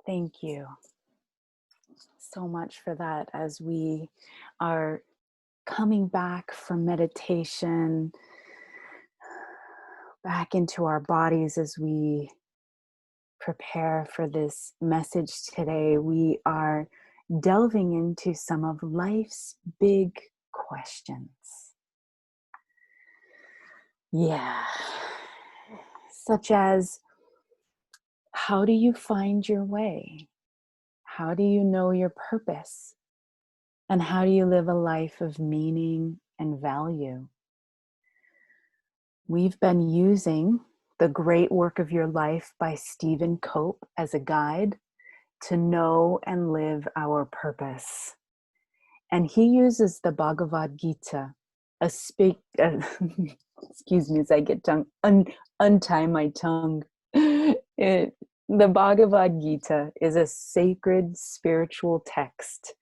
Thank you so much for that. As we are coming back from meditation, back into our bodies as we prepare for this message today, we are delving into some of life's big questions. Yeah. Such as, how do you find your way? How do you know your purpose? And how do you live a life of meaning and value? We've been using The Great Work of Your Life by Stephen Cope as a guide to know and live our purpose. And he uses the Bhagavad Gita, excuse me as I get untie my tongue. The Bhagavad Gita is a sacred spiritual text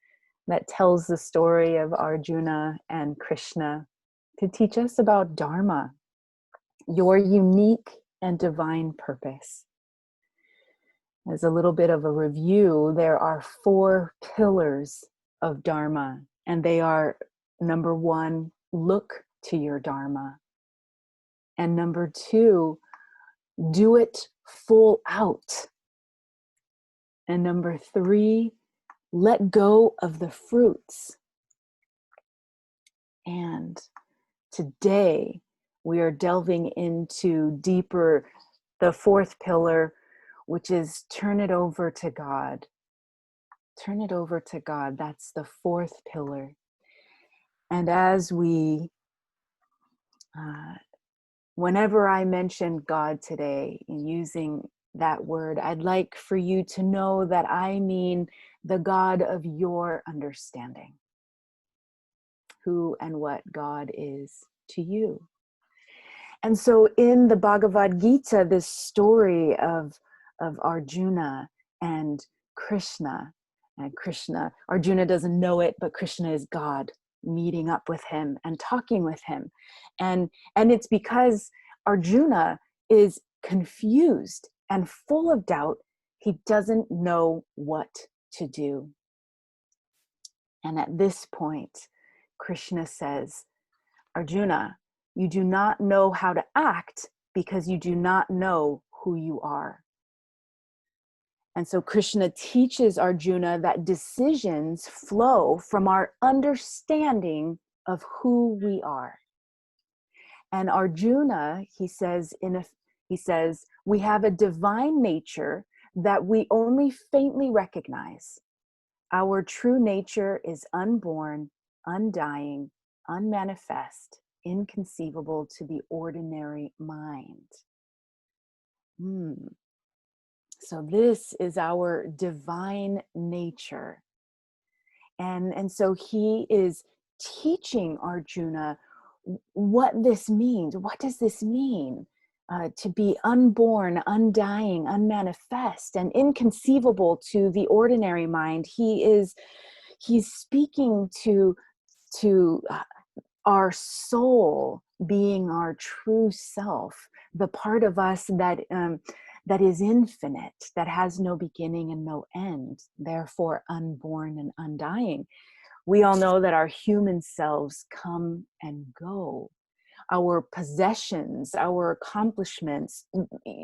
that tells the story of Arjuna and Krishna to teach us about Dharma, your unique and divine purpose. As a little bit of a review, there are 4 pillars of Dharma, and they are: number 1, look to your Dharma. And number 2, do it full out. And number 3, let go of the fruits. And today we are delving into deeper, the 4th pillar, which is turn it over to God. Turn it over to God. That's the 4th pillar. And as we, whenever I mention God today in using that word, I'd like for you to know that I mean the God of your understanding. Who and what God is to you. And so in the Bhagavad Gita, this story of Arjuna and Krishna, Arjuna doesn't know it, but Krishna is God meeting up with him and talking with him. And it's because Arjuna is confused and full of doubt. He doesn't know what to do. And at this point, Krishna says, Arjuna, you do not know how to act because you do not know who you are. And so Krishna teaches Arjuna that decisions flow from our understanding of who we are. And Arjuna, he says, we have a divine nature that we only faintly recognize. Our true nature is unborn, undying, unmanifest, inconceivable to the ordinary mind. So this is our divine nature. And so he is teaching Arjuna what this means. What does this mean? To be unborn, undying, unmanifest, and inconceivable to the ordinary mind. He's speaking to our soul being our true self, the part of us that is infinite, that has no beginning and no end, therefore unborn and undying. We all know that our human selves come and go. Our possessions, our accomplishments,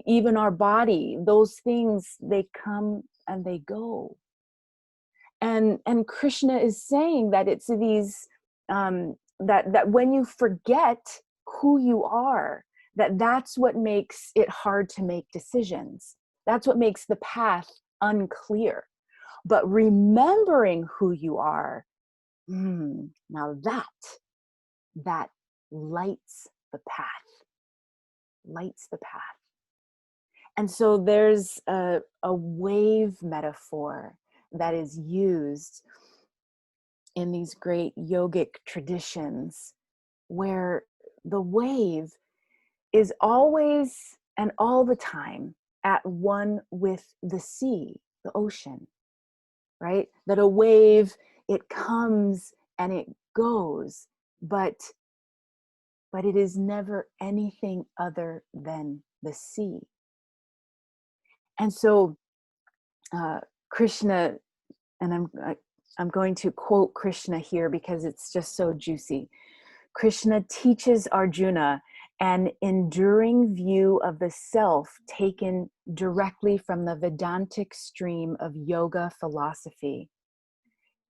even our body, those things, they come and they go. And Krishna is saying that it's these that when you forget who you are, that's what makes it hard to make decisions. That's what makes the path unclear. But remembering who you are, now that lights the path. Lights the path. And so there's a wave metaphor that is used in these great yogic traditions, where the wave is always and all the time at one with the sea, the ocean, right? That a wave, it comes and it goes, but it is never anything other than the sea. And so Krishna, and I'm going to quote Krishna here because it's just so juicy. Krishna teaches Arjuna an enduring view of the self taken directly from the Vedantic stream of yoga philosophy.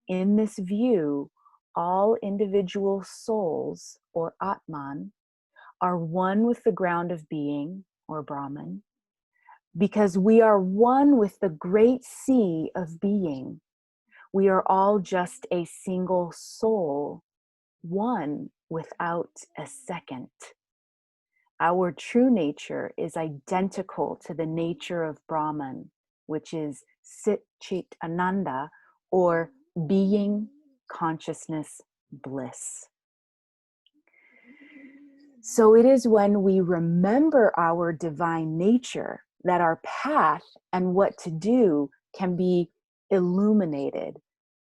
In this view, all individual souls, or Atman, are one with the ground of being, or Brahman, because we are one with the great sea of being. We are all just a single soul, one without a second. Our true nature is identical to the nature of Brahman, which is Sit Chit Ananda, or being, consciousness, bliss. So it is when we remember our divine nature that our path and what to do can be illuminated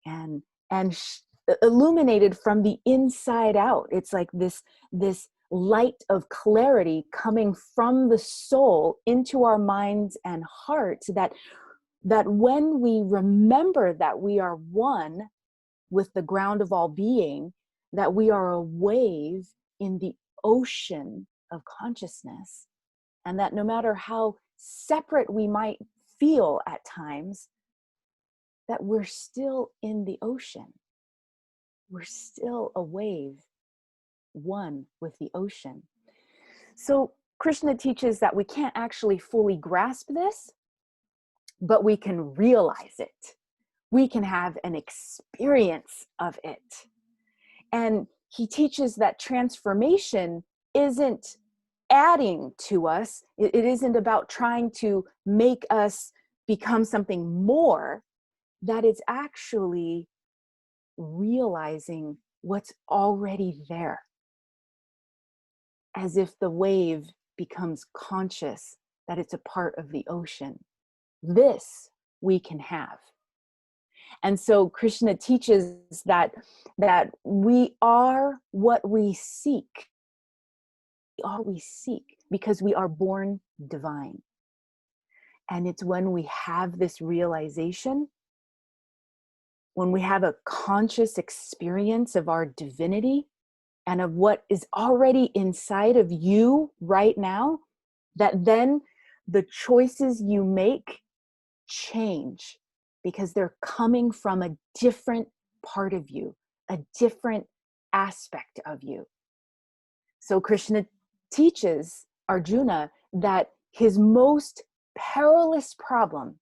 and illuminated from the inside out. It's like this light of clarity coming from the soul into our minds and hearts, that when we remember that we are one with the ground of all being, that we are a wave in the ocean of consciousness, and that no matter how separate we might feel at times, that we're still in the ocean. We're still a wave, one with the ocean. So Krishna teaches that we can't actually fully grasp this, but we can realize it. We can have an experience of it. And he teaches that transformation isn't adding to us. It isn't about trying to make us become something more. That it's actually realizing what's already there. As if the wave becomes conscious that it's a part of the ocean. This we can have. And so Krishna teaches that we are what we seek. All we seek, because we are born divine. And it's when we have this realization, when we have a conscious experience of our divinity and of what is already inside of you right now, that then the choices you make change, because they're coming from a different part of you, a different aspect of you. So Krishna teaches Arjuna that his most perilous problem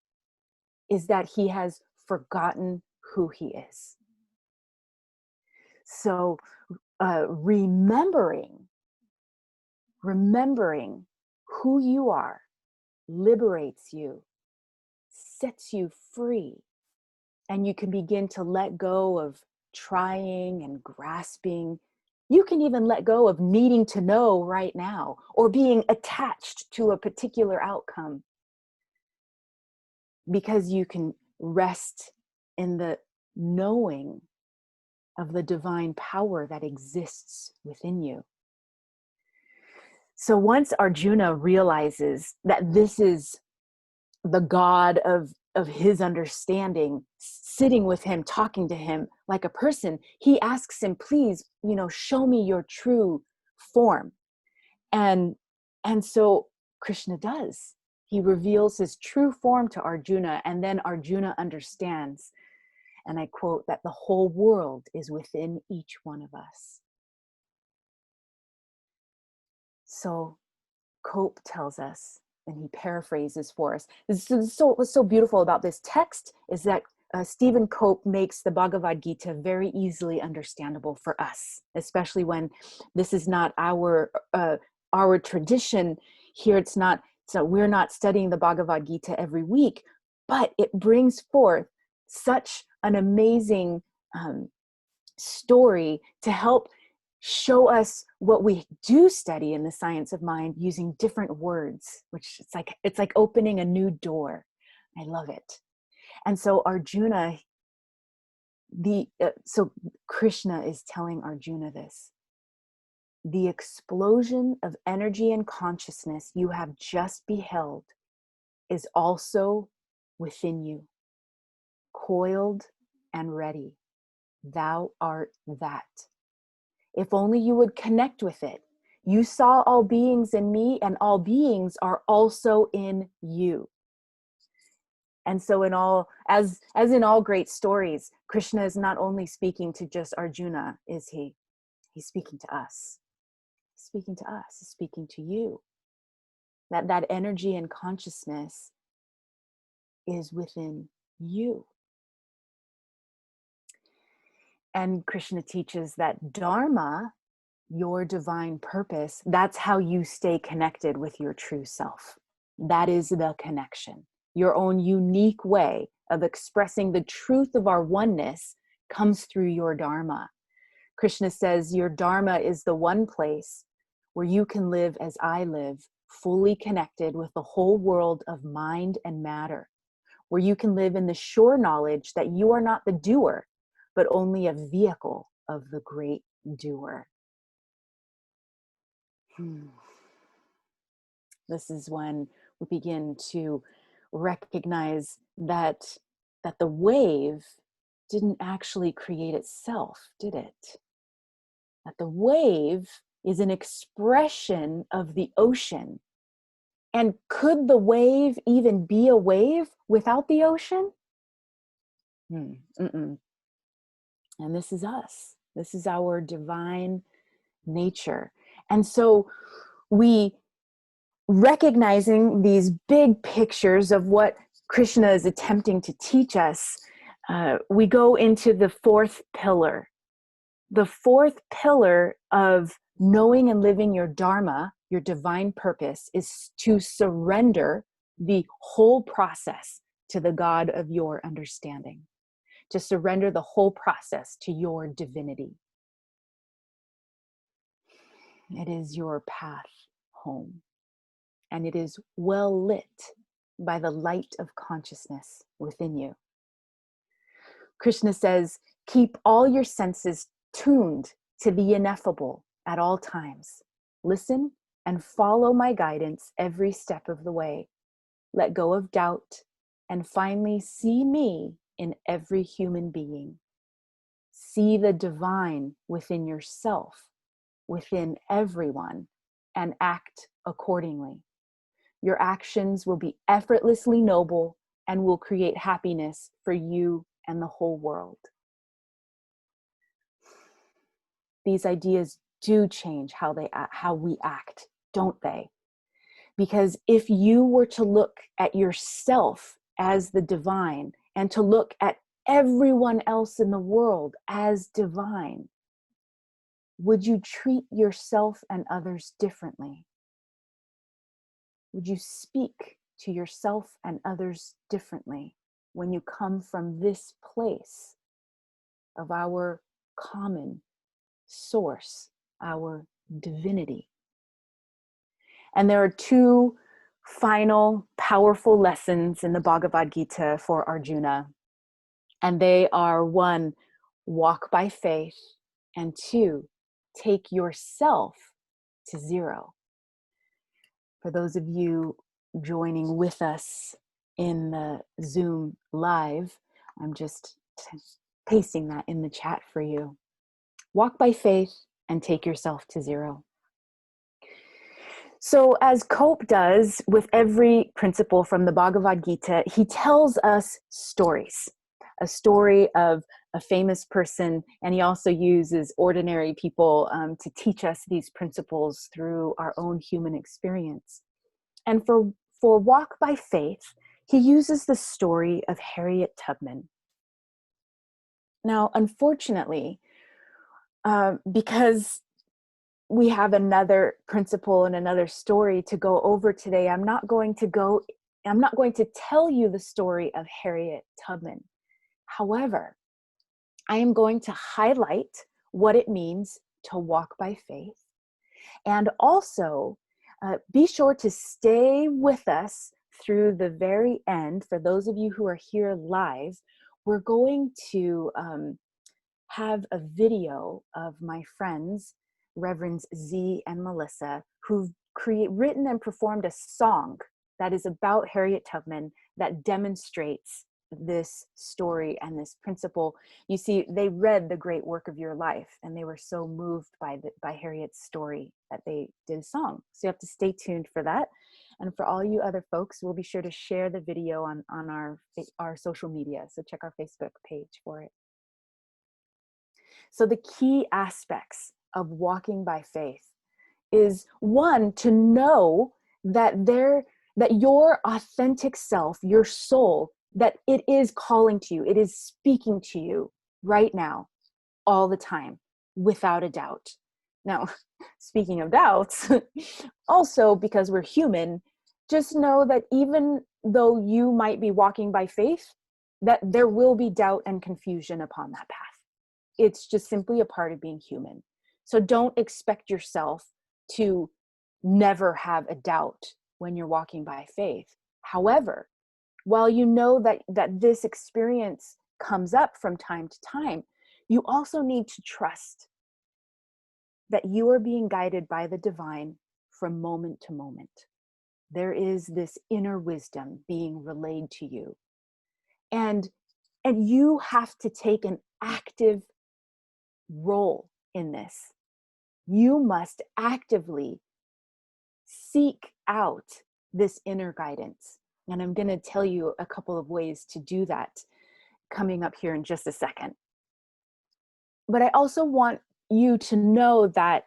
is that he has forgotten who he is. So remembering who you are liberates you, sets you free, and you can begin to let go of trying and grasping. You can even let go of needing to know right now, or being attached to a particular outcome, because you can rest in the knowing of the divine power that exists within you. So once Arjuna realizes that this is the God of his understanding sitting with him, talking to him like a person, he asks him, please, show me your true form. And so Krishna does. He reveals his true form to Arjuna, and then Arjuna understands, and I quote, that the whole world is within each one of us. So Cope tells us, and he paraphrases for us. What's so beautiful about this text is that Stephen Cope makes the Bhagavad Gita very easily understandable for us, especially when this is not our tradition here. So we're not studying the Bhagavad Gita every week, but it brings forth such an amazing story to help show us what we do study in the science of mind using different words, which it's like opening a new door. I love it. And so Arjuna, so Krishna is telling Arjuna this: the explosion of energy and consciousness you have just beheld is also within you, coiled and ready. Thou art that. If only you would connect with it. You saw all beings in me, and all beings are also in you. And so in all, as in all great stories, Krishna is not only speaking to just Arjuna, is he? He's speaking to us. He's speaking to us. He's speaking to you. That energy and consciousness is within you. And Krishna teaches that Dharma, your divine purpose, that's how you stay connected with your true self. That is the connection. Your own unique way of expressing the truth of our oneness comes through your Dharma. Krishna says your Dharma is the one place where you can live as I live, fully connected with the whole world of mind and matter, where you can live in the sure knowledge that you are not the doer, but only a vehicle of the great doer. This is when we begin to recognize that the wave didn't actually create itself, did it? That the wave is an expression of the ocean. And could the wave even be a wave without the ocean? And this is us. This is our divine nature. And so we, recognizing these big pictures of what Krishna is attempting to teach us, we go into the fourth pillar. The fourth pillar of knowing and living your Dharma, your divine purpose, is to surrender the whole process to the God of your understanding, to surrender the whole process to your divinity. It is your path home, and it is well lit by the light of consciousness within you. Krishna says, keep all your senses tuned to the ineffable at all times. Listen and follow my guidance every step of the way. Let go of doubt and finally see me in every human being. See the divine within yourself, within everyone, and act accordingly. Your actions will be effortlessly noble and will create happiness for you and the whole world. These ideas do change how we act, don't they? Because if you were to look at yourself as the divine and to look at everyone else in the world as divine, would you treat yourself and others differently? Would you speak to yourself and others differently when you come from this place of our common source, our divinity? And there are two final powerful lessons in the Bhagavad Gita for Arjuna. And they are: one, walk by faith, and two, take yourself to zero. For those of you joining with us in the Zoom live, I'm just pasting that in the chat for you. Walk by faith and take yourself to zero. So as Cope does with every principle from the Bhagavad Gita, he tells us stories. A story of a famous person, and he also uses ordinary people to teach us these principles through our own human experience. And for Walk by Faith, he uses the story of Harriet Tubman. Now, unfortunately, because we have another principle and another story to go over today, I'm not going to tell you the story of Harriet Tubman. However, I am going to highlight what it means to walk by faith, and also be sure to stay with us through the very end. For those of you who are here live, we're going to have a video of my friends, Reverends Z and Melissa, who've written and performed a song that is about Harriet Tubman that demonstrates this story and this principle. You see, they read The Great Work of Your Life, and they were so moved by Harriet's story that they did a song. So you have to stay tuned for that. And for all you other folks, we'll be sure to share the video on our social media. So check our Facebook page for it. So the key aspects of walking by faith is, one, to know that your authentic self, your soul, that it is calling to you, it is speaking to you right now, all the time, without a doubt. Now, speaking of doubts, also because we're human, just know that even though you might be walking by faith, that there will be doubt and confusion upon that path. It's just simply a part of being human. So don't expect yourself to never have a doubt when you're walking by faith. However, while you know that this experience comes up from time to time, you also need to trust that you are being guided by the divine from moment to moment. There is this inner wisdom being relayed to you. And you have to take an active role in this. You must actively seek out this inner guidance. And I'm going to tell you a couple of ways to do that coming up here in just a second. But I also want you to know that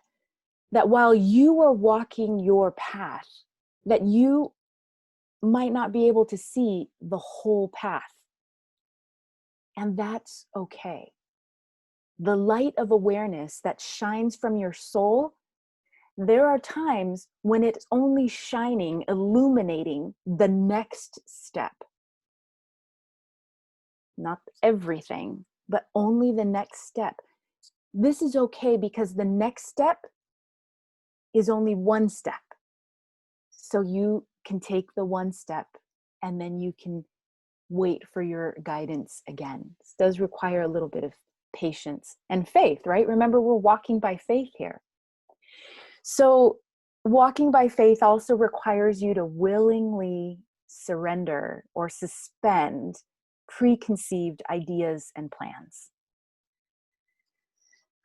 while you are walking your path, that you might not be able to see the whole path. And that's okay. The light of awareness that shines from your soul, there are times when it's only shining, illuminating the next step. Not everything, but only the next step. This is okay because the next step is only one step. So you can take the one step and then you can wait for your guidance again. This does require a little bit of patience and faith, right? Remember, we're walking by faith here. So walking by faith also requires you to willingly surrender or suspend preconceived ideas and plans.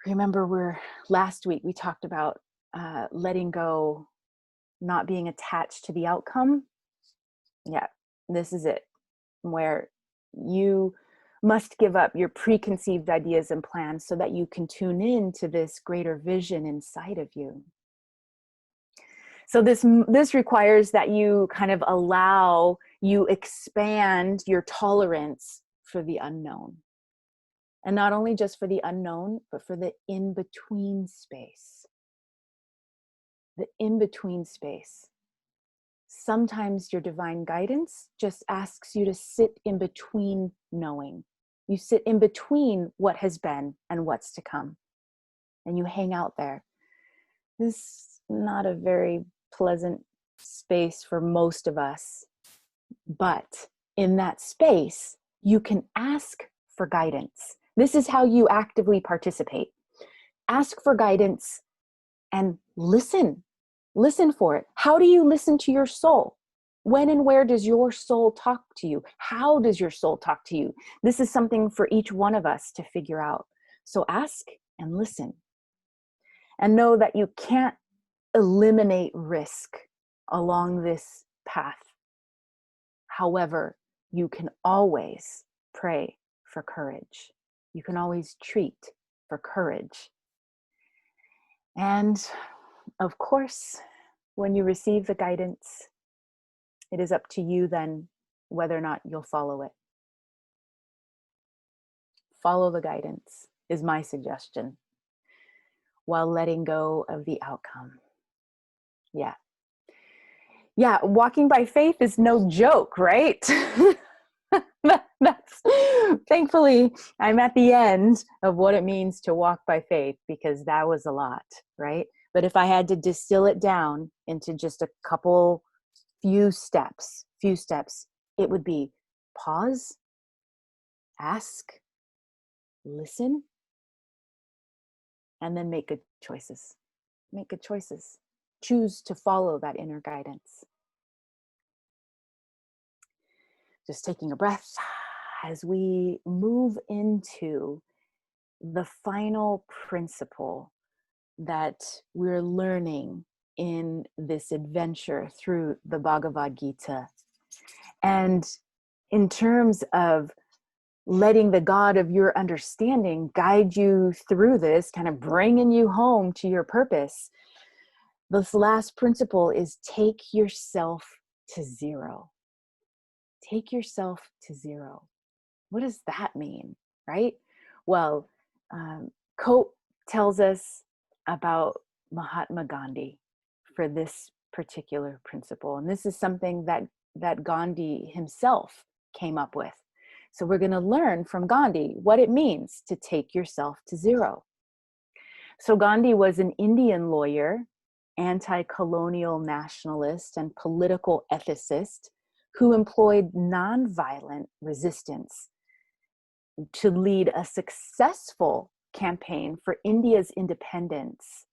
Remember, last week we talked about letting go, not being attached to the outcome. Yeah, this is it, where you must give up your preconceived ideas and plans so that you can tune in to this greater vision inside of you. So this requires that you kind of you expand your tolerance for the unknown. And not only just for the unknown, but for the in-between space. The in-between space. Sometimes your divine guidance just asks you to sit in between knowing. You sit in between what has been and what's to come. And you hang out there. This is not a very pleasant space for most of us. But in that space, you can ask for guidance. This is how you actively participate. Ask for guidance and listen. Listen for it. How do you listen to your soul? When and where does your soul talk to you? How does your soul talk to you? This is something for each one of us to figure out. So ask and listen. And know that you can't eliminate risk along this path. However, you can always pray for courage. You can always treat for courage. And of course, when you receive the guidance, it is up to you then whether or not you'll follow it. Follow the guidance is my suggestion, while letting go of the outcome. Yeah. Yeah, walking by faith is no joke, right? Thankfully, I'm at the end of what it means to walk by faith, because that was a lot, right? But if I had to distill it down into just a few steps, it would be pause, ask, listen, and then make good choices. Make good choices. Choose to follow that inner guidance. Just taking a breath as we move into the final principle that we're learning in this adventure through the Bhagavad Gita. And in terms of letting the God of your understanding guide you through this, kind of bringing you home to your purpose, this last principle is take yourself to zero. Take yourself to zero. What does that mean, right? Well, Cope tells us about Mahatma Gandhi for this particular principle. And this is something that Gandhi himself came up with. So we're going to learn from Gandhi what it means to take yourself to zero. So Gandhi was an Indian lawyer, anti-colonial nationalist, and political ethicist who employed nonviolent resistance to lead a successful campaign for India's independence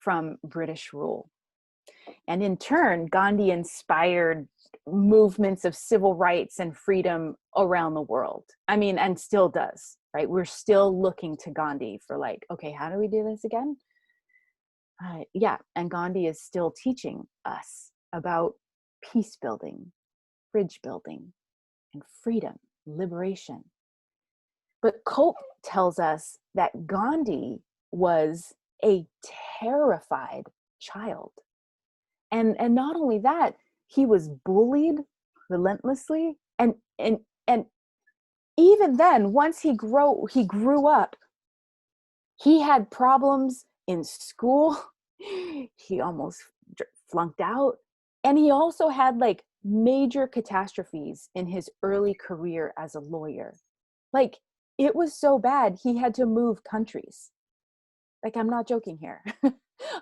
from British rule. And in turn, Gandhi inspired movements of civil rights and freedom around the world. I mean, and still does, right? We're still looking to Gandhi for like, okay, how do we do this again? Yeah, and Gandhi is still teaching us about peace building, bridge building, and freedom, liberation. But Cope tells us that Gandhi was a terrified child. And not only that, he was bullied relentlessly. And even then, once he grew up, he had problems in school. He almost flunked out. And he also had like major catastrophes in his early career as a lawyer. Like, it was so bad, he had to move countries. Like, I'm not joking here.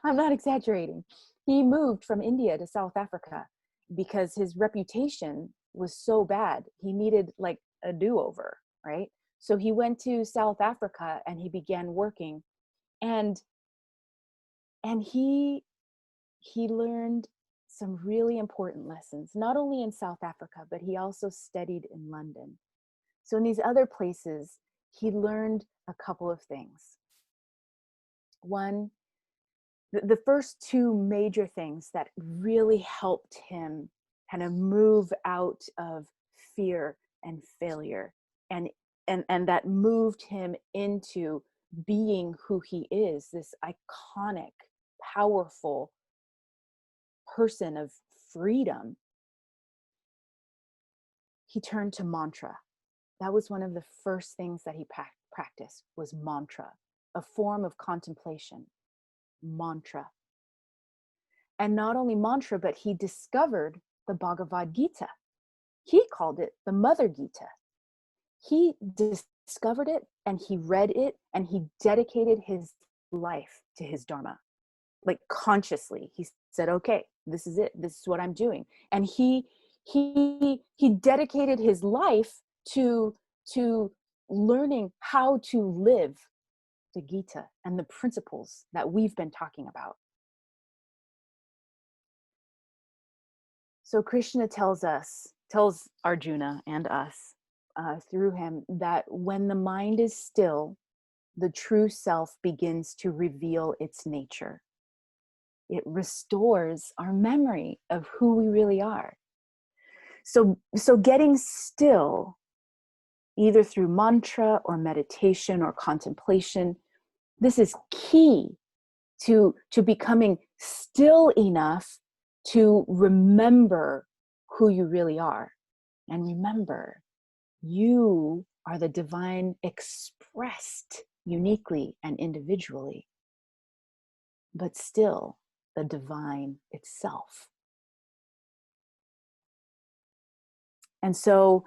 I'm not exaggerating. He moved from India to South Africa because his reputation was so bad. He needed like a do-over, right? So he went to South Africa and he began working. And he learned some really important lessons, not only in South Africa, but he also studied in London. So in these other places, he learned a couple of things. One, the first two major things that really helped him kind of move out of fear and failure, and that moved him into being who he is, this iconic, powerful person of freedom. He turned to mantra. That was one of the first things that he practiced, was mantra, a form of contemplation. Mantra. And not only mantra, but he discovered the Bhagavad Gita. He called it the Mother Gita. He discovered it and he read it and he dedicated his life to his Dharma. Like, consciously, he said, okay, this is it. This is what I'm doing. And he dedicated his life to learning how to live the Gita and the principles that we've been talking about. So Krishna tells Arjuna and us through him that when the mind is still, the true self begins to reveal its nature. It restores our memory of who we really are. So getting still, either through mantra or meditation or contemplation, this is key to becoming still enough to remember who you really are. And remember, you are the divine expressed uniquely and individually, but still the divine itself. And so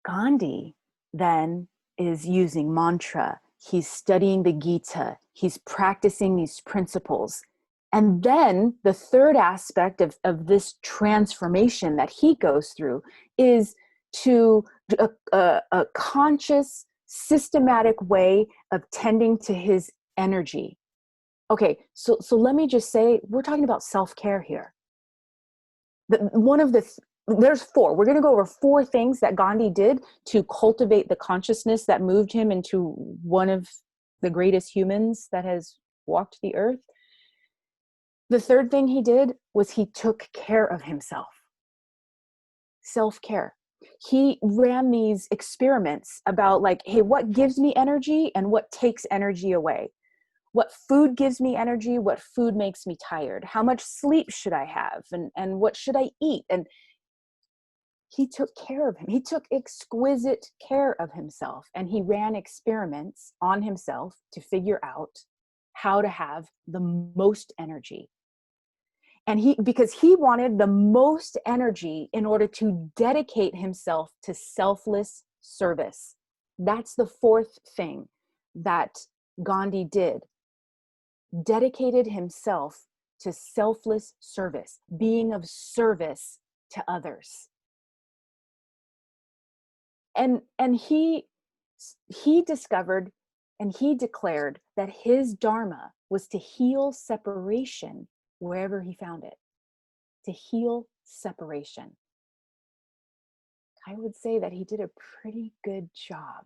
Gandhi then is using mantra. He's studying the Gita. He's practicing these principles. And then the third aspect of this transformation that he goes through is to a conscious, systematic way of tending to his energy. Okay, so let me just say, we're talking about self-care here. One of the there's four. We're going to go over four things that Gandhi did to cultivate the consciousness that moved him into one of the greatest humans that has walked the earth. The third thing he did was he took care of himself. Self-care. He ran these experiments about like, hey, what gives me energy and what takes energy away? What food gives me energy? What food makes me tired? How much sleep should I have? And what should I eat? And he took care of him. He took exquisite care of himself, and he ran experiments on himself to figure out how to have the most energy. And because he wanted the most energy in order to dedicate himself to selfless service. That's the fourth thing that Gandhi did. Dedicated himself to selfless service, being of service to others. And he discovered and he declared that his dharma was to heal separation wherever he found it. To heal separation. I would say that he did a pretty good job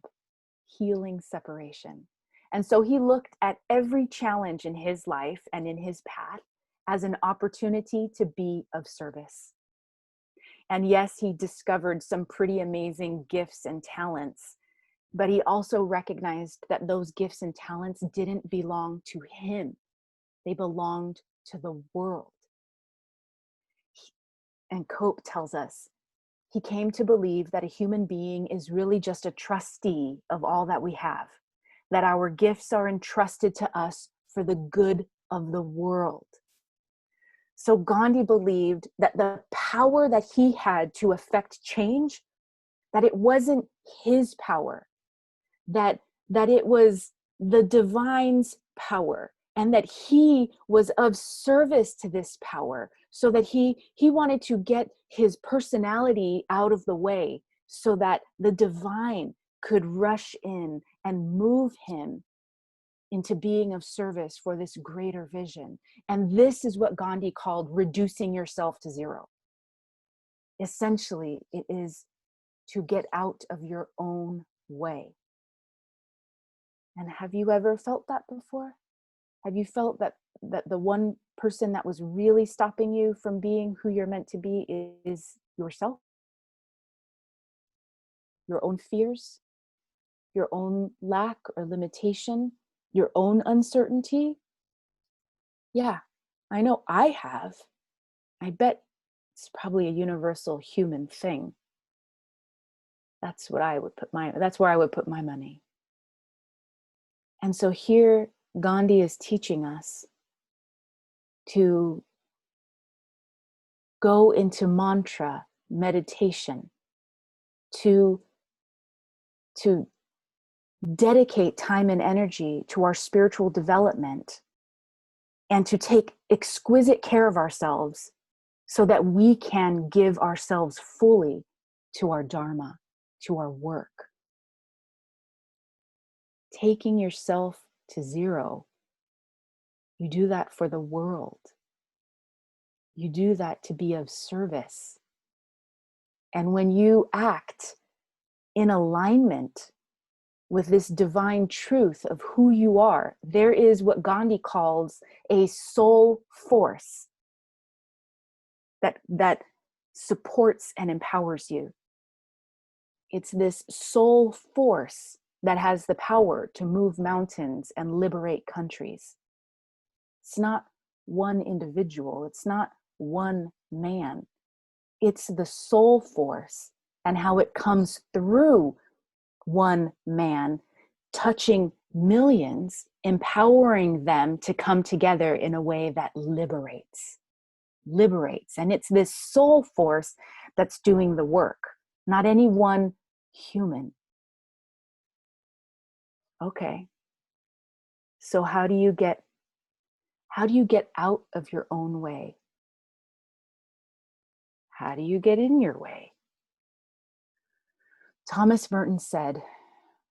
healing separation. And so he looked at every challenge in his life and in his path as an opportunity to be of service. And yes, he discovered some pretty amazing gifts and talents, but he also recognized that those gifts and talents didn't belong to him. They belonged to the world. And Cope tells us, he came to believe that a human being is really just a trustee of all that we have, that our gifts are entrusted to us for the good of the world. So Gandhi believed that the power that he had to affect change, that it wasn't his power, that it was the divine's power, and that he was of service to this power, so that he wanted to get his personality out of the way so that the divine could rush in and move him into being of service for this greater vision. And this is what Gandhi called reducing yourself to zero. Essentially, it is to get out of your own way. And have you ever felt that before? Have you felt that the one person that was really stopping you from being who you're meant to be is yourself? Your own fears, your own lack or limitation, your own uncertainty? Yeah, I know I have. I bet it's probably a universal human thing. That's where I would put my money. And so here Gandhi is teaching us to go into mantra meditation, to dedicate time and energy to our spiritual development, and to take exquisite care of ourselves so that we can give ourselves fully to our dharma, to our work. Taking yourself to zero, you do that for the world. You do that to be of service. And when you act in alignment with this divine truth of who you are, there is what Gandhi calls a soul force that supports and empowers you. It's this soul force that has the power to move mountains and liberate countries. It's not one individual. It's not one man. It's the soul force and how it comes through one man, touching millions, empowering them to come together in a way that liberates. And it's this soul force that's doing the work, not any one human. Okay. So how do you get out of your own way? How do you get in your way? Thomas Merton said,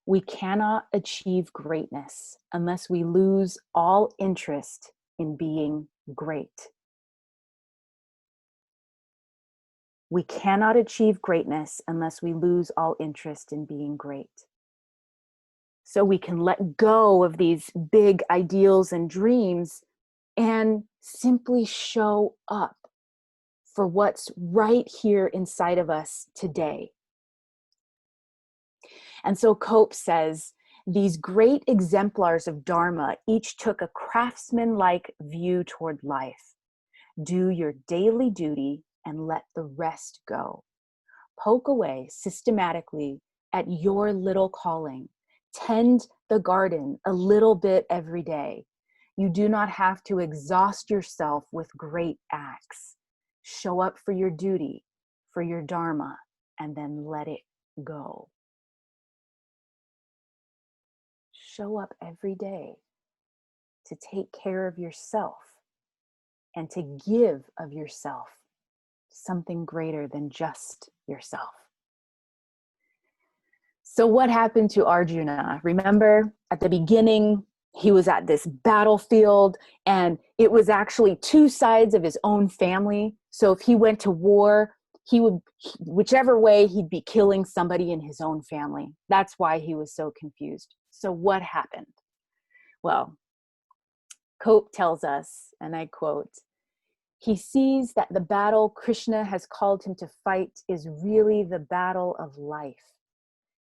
"We cannot achieve greatness unless we lose all interest in being great." We cannot achieve greatness unless we lose all interest in being great. So we can let go of these big ideals and dreams and simply show up for what's right here inside of us today. And so Cope says, these great exemplars of Dharma each took a craftsman-like view toward life. Do your daily duty and let the rest go. Poke away systematically at your little calling. Tend the garden a little bit every day. You do not have to exhaust yourself with great acts. Show up for your duty, for your Dharma, and then let it go. Show up every day to take care of yourself and to give of yourself something greater than just yourself. So what happened to Arjuna? Remember at the beginning, he was at this battlefield and it was actually two sides of his own family. So if he went to war, he would, whichever way, he'd be killing somebody in his own family. That's why he was so confused. So what happened? Well, Cope tells us, and I quote, he sees that the battle Krishna has called him to fight is really the battle of life.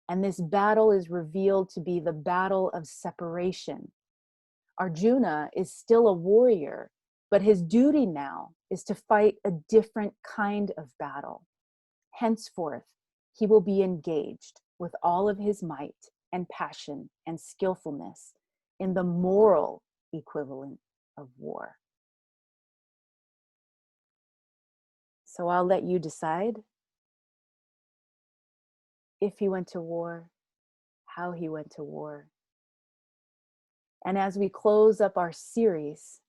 And this battle is revealed to be the battle of separation. Arjuna is still a warrior, but his duty now is to fight a different kind of battle. Henceforth, he will be engaged with all of his might and passion and skillfulness in the moral equivalent of war. So I'll let you decide if he went to war, how he went to war. And as we close up our series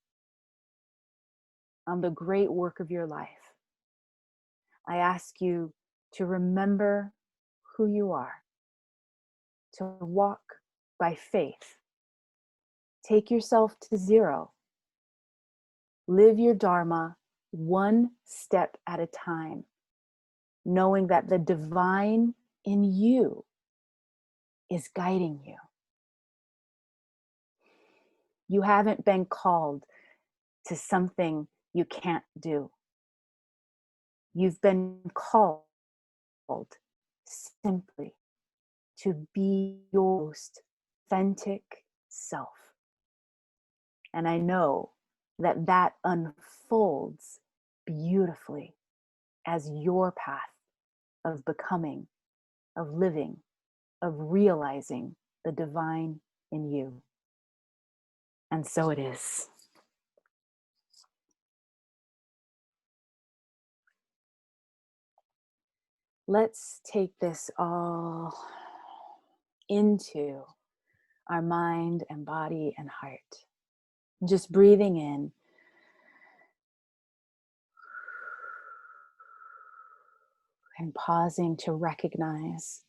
on the great work of your life, I ask you to remember who you are, to walk by faith. Take yourself to zero. Live your Dharma one step at a time, knowing that the divine in you is guiding you. You haven't been called to something you can't do. You've been called simply to be your most authentic self. And I know that that unfolds beautifully as your path of becoming, of living, of realizing the divine in you. And so it is. Let's take this all into our mind and body and heart. Just breathing in and pausing to recognize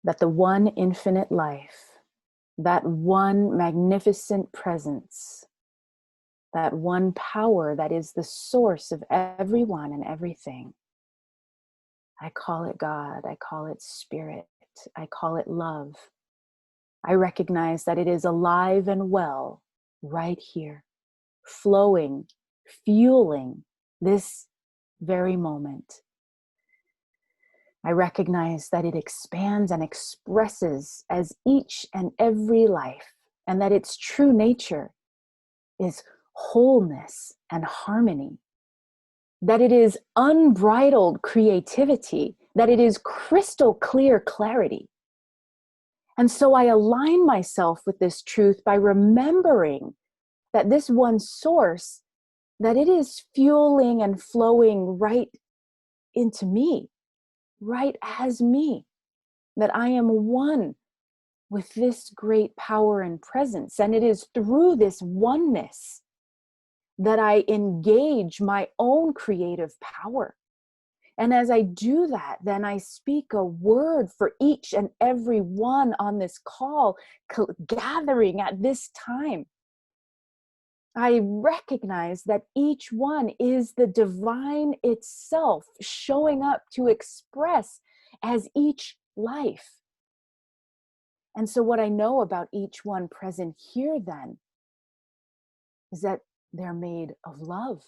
that the one infinite life, that one magnificent presence, that one power that is the source of everyone and everything, I call it God, I call it spirit, I call it love. I recognize that it is alive and well right here, flowing, fueling this very moment. I recognize that it expands and expresses as each and every life, and that its true nature is wholeness and harmony, that it is unbridled creativity, that it is crystal clear clarity. And so I align myself with this truth by remembering that this one source, that it is fueling and flowing right into me, right as me, that I am one with this great power and presence. And it is through this oneness that I engage my own creative power. And as I do that, then I speak a word for each and every one on this call, gathering at this time. I recognize that each one is the divine itself showing up to express as each life. And so what I know about each one present here then is that they're made of love,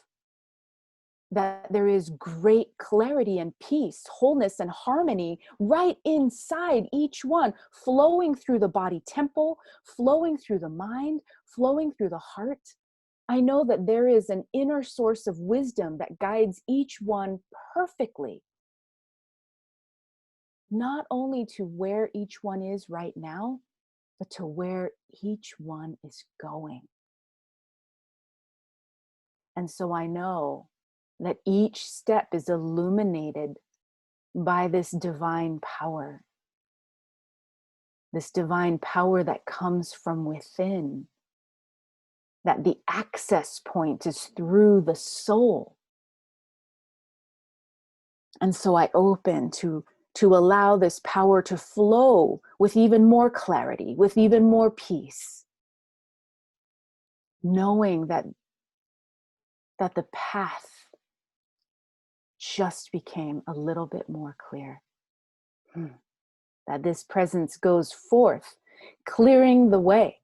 that there is great clarity and peace, wholeness and harmony right inside each one, flowing through the body temple, flowing through the mind, flowing through the heart. I know that there is an inner source of wisdom that guides each one perfectly, not only to where each one is right now, but to where each one is going. And so I know that each step is illuminated by this divine power that comes from within, that the access point is through the soul. And so I open to allow this power to flow with even more clarity, with even more peace, knowing that the path just became a little bit more clear. That this presence goes forth, clearing the way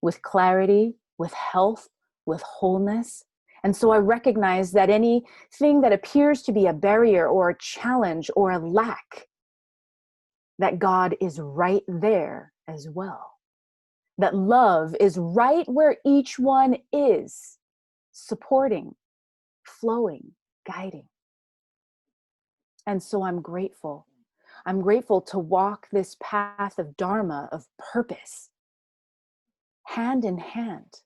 with clarity, with health, with wholeness. And so I recognize that anything that appears to be a barrier or a challenge or a lack, that God is right there as well. That love is right where each one is, supporting, flowing, guiding. And so I'm grateful. I'm grateful to walk this path of Dharma, of purpose, hand in hand,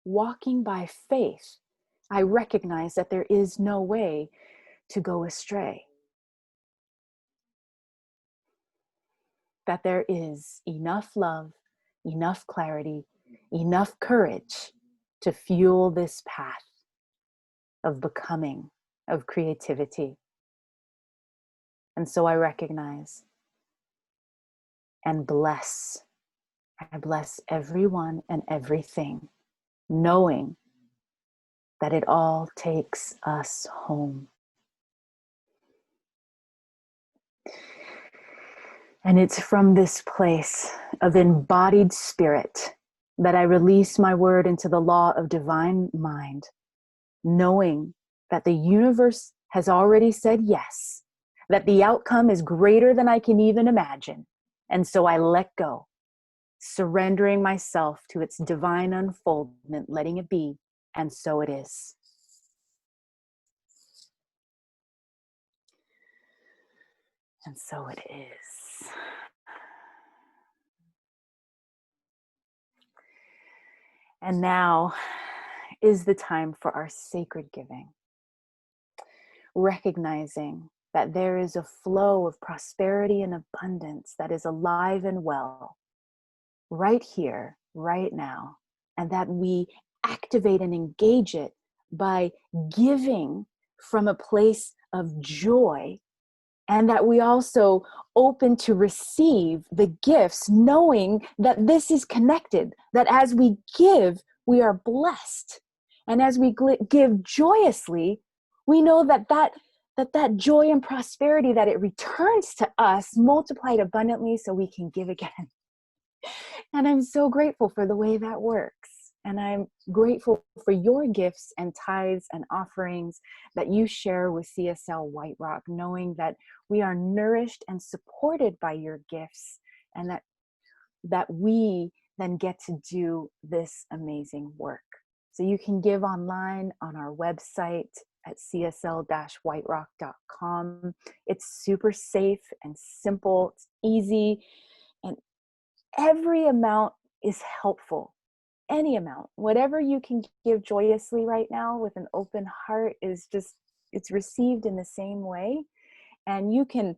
walking by faith. I recognize that there is no way to go astray, that there is enough love, enough clarity, enough courage to fuel this path of becoming, of creativity. And so I recognize and bless. I bless everyone and everything, knowing that it all takes us home. And it's from this place of embodied spirit that I release my word into the law of divine mind, knowing that the universe has already said yes, that the outcome is greater than I can even imagine. And so I let go, surrendering myself to its divine unfoldment, letting it be. And so it is. And so it is. And now is the time for our sacred giving. Recognizing that there is a flow of prosperity and abundance that is alive and well right here, right now, and that we activate and engage it by giving from a place of joy, and that we also open to receive the gifts, knowing that this is connected, that as we give, we are blessed. And as we give joyously, we know that joy and prosperity, that it returns to us multiplied abundantly so we can give again. And I'm so grateful for the way that works. And I'm grateful for your gifts and tithes and offerings that you share with CSL White Rock, knowing that we are nourished and supported by your gifts, and that we then get to do this amazing work. So you can give online on our website at csl-whiterock.com. It's super safe and simple. It's easy. And every amount is helpful. Any amount, whatever you can give joyously right now with an open heart is just, it's received in the same way. And you can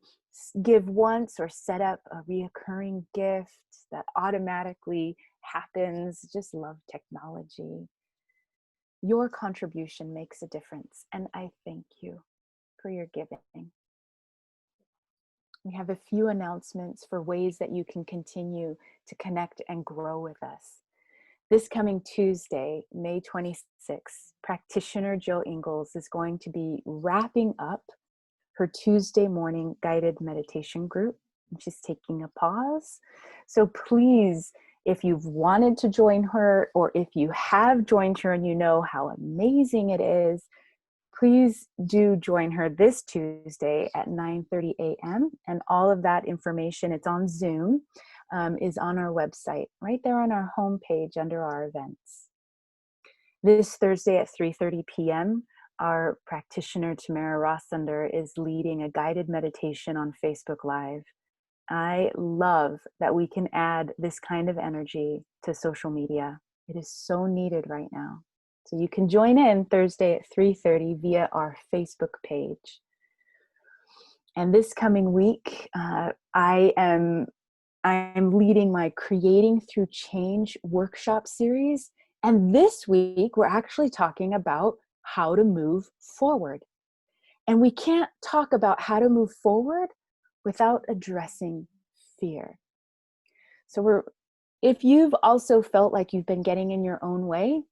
give once or set up a reoccurring gift that automatically happens. Just love technology. Your contribution makes a difference. And I thank you for your giving. We have a few announcements for ways that you can continue to connect and grow with us. This coming Tuesday, May 26th, practitioner Jill Ingalls is going to be wrapping up her Tuesday morning guided meditation group. She's taking a pause. So please, if you've wanted to join her, or if you have joined her and you know how amazing it is, please do join her this Tuesday at 9:30 a.m. And all of that information, it's on Zoom, is on our website, right there on our homepage under our events. This Thursday at 3:30 p.m., our practitioner Tamara Rossunder is leading a guided meditation on Facebook Live. I love that we can add this kind of energy to social media. It is so needed right now. So you can join in Thursday at 3:30 via our Facebook page. And this coming week, I'm leading my Creating Through Change workshop series. And this week, we're actually talking about how to move forward. And we can't talk about how to move forward without addressing fear. So if you've also felt like you've been getting in your own way,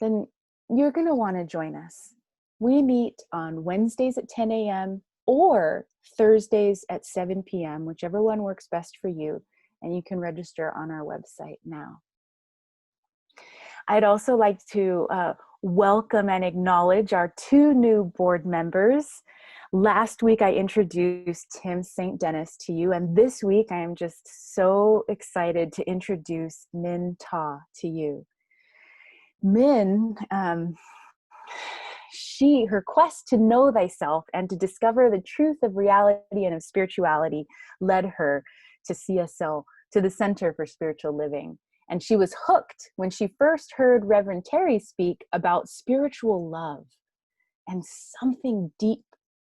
then you're going to want to join us. We meet on Wednesdays at 10 a.m. or Thursdays at 7 p.m., whichever one works best for you. And you can register on our website now. I'd also like to welcome and acknowledge our 2 new board members. Last week, I introduced Tim St. Dennis to you, and this week, I am just so excited to introduce Min Ta to you. Min, her quest to know thyself and to discover the truth of reality and of spirituality led her to CSL, to the Center for Spiritual Living. And she was hooked when she first heard Reverend Terry speak about spiritual love, and something deep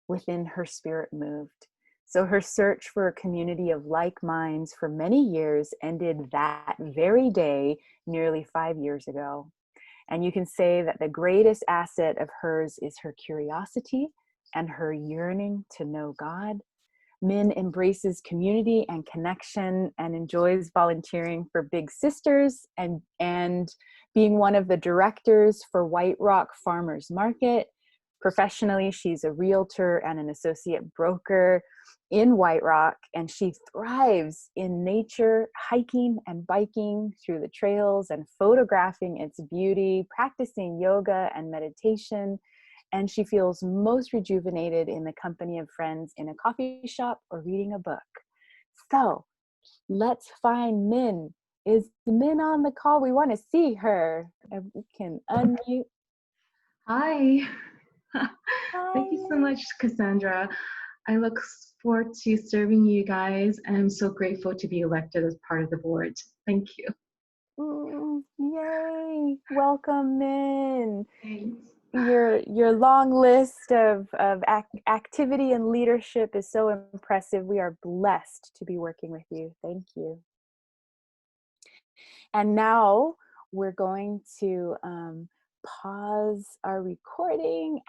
within her spirit moved. So her search for a community of like minds for many years ended that very day, nearly 5 years ago. And you can say that the greatest asset of hers is her curiosity and her yearning to know God. Min embraces community and connection and enjoys volunteering for Big Sisters and being one of the directors for White Rock Farmers Market. Professionally, she's a realtor and an associate broker in White Rock, and she thrives in nature, hiking and biking through the trails and photographing its beauty, practicing yoga and meditation. And she feels most rejuvenated in the company of friends in a coffee shop or reading a book. So let's find Min. Is Min on the call? We want to see her. If we can unmute. Hi. Hi. Thank you so much, Cassandra. I look forward to serving you guys, and I'm so grateful to be elected as part of the board. Thank you. Yay. Welcome, Min. Thanks. Your long list of activity and leadership is so impressive. We are blessed to be working with you. Thank you. And now we're going to pause our recording